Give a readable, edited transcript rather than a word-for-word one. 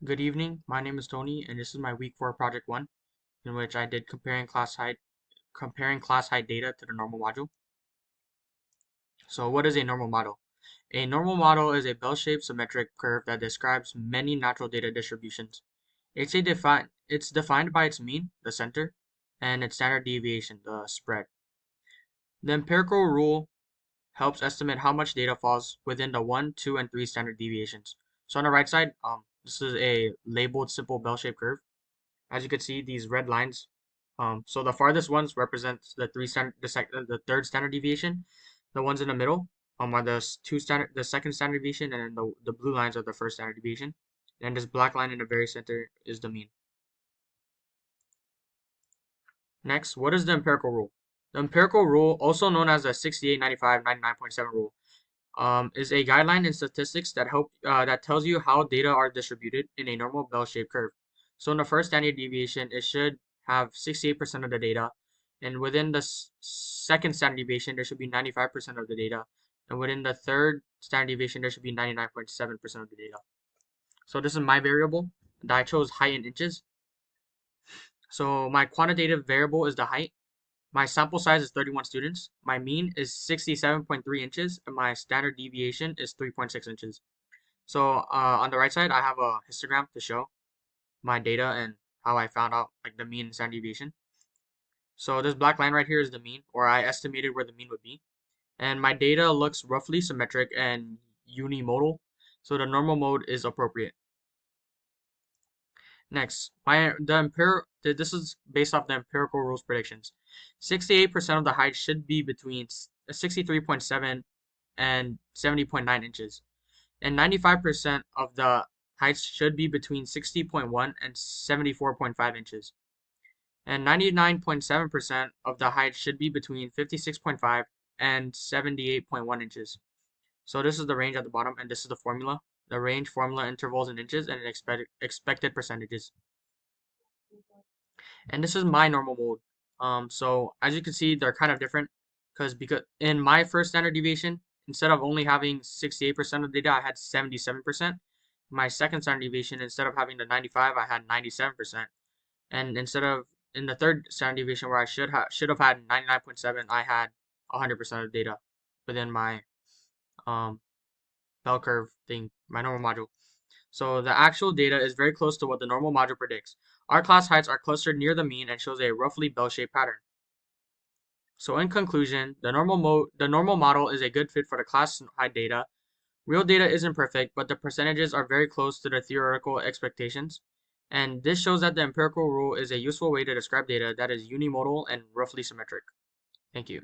Good evening. My name is Tony, and this is my week 4 project 1, in which I did comparing class height data to the normal module. So what is a normal model? A normal model is a bell-shaped symmetric curve that describes many natural data distributions. It's defined by its mean, the center, and its standard deviation, the spread. The empirical rule helps estimate how much data falls within the 1, 2, and 3 standard deviations. So on the right side, this is a labeled simple bell-shaped curve. As you can see, these red lines. So the farthest ones represents the third standard deviation. The ones in the middle are the second standard deviation, and then the blue lines are the first standard deviation. And this black line in the very center is the mean. Next, what is the empirical rule? The empirical rule, also known as the 68, 95, 99.7 rule, is a guideline in statistics that tells you how data are distributed in a normal bell-shaped curve. So in the first standard deviation, it should have 68% of the data, and within the second standard deviation, there should be 95% of the data, and within the third standard deviation, there should be 99.7% of the data. So this is my variable that I chose height in inches. So my quantitative variable is the height. My sample size is 31 students. My mean is 67.3 inches, and my standard deviation is 3.6 inches. So on the right side, I have a histogram to show my data and how I found out like the mean and standard deviation. So this black line right here is the mean, or I estimated where the mean would be. And my data looks roughly symmetric and unimodal, so the normal mode is appropriate. Next, this is based off the empirical rules predictions. 68% of the height should be between 63.7 and 70.9 inches, and 95% of the heights should be between 60.1 and 74.5 inches, and 99.7% of the height should be between 56.5 and 78.1 inches. So this is the range at the bottom, and this is the formula. The range, formula, intervals in inches, and expected percentages. And this is my normal mode. So as you can see, they're kind of different because in my first standard deviation, instead of only having 68% of the data, I had 77%. My second standard deviation, instead of having the 95, I had 97%. And in the third standard deviation where I should have had 99.7, I had 100% of the data within my um bell curve thing, my normal module. So the actual data is very close to what the normal module predicts. Our class heights are clustered near the mean and shows a roughly bell-shaped pattern. So in conclusion, the normal model is a good fit for the class height data. Real data isn't perfect, but the percentages are very close to the theoretical expectations. And this shows that the empirical rule is a useful way to describe data that is unimodal and roughly symmetric. Thank you.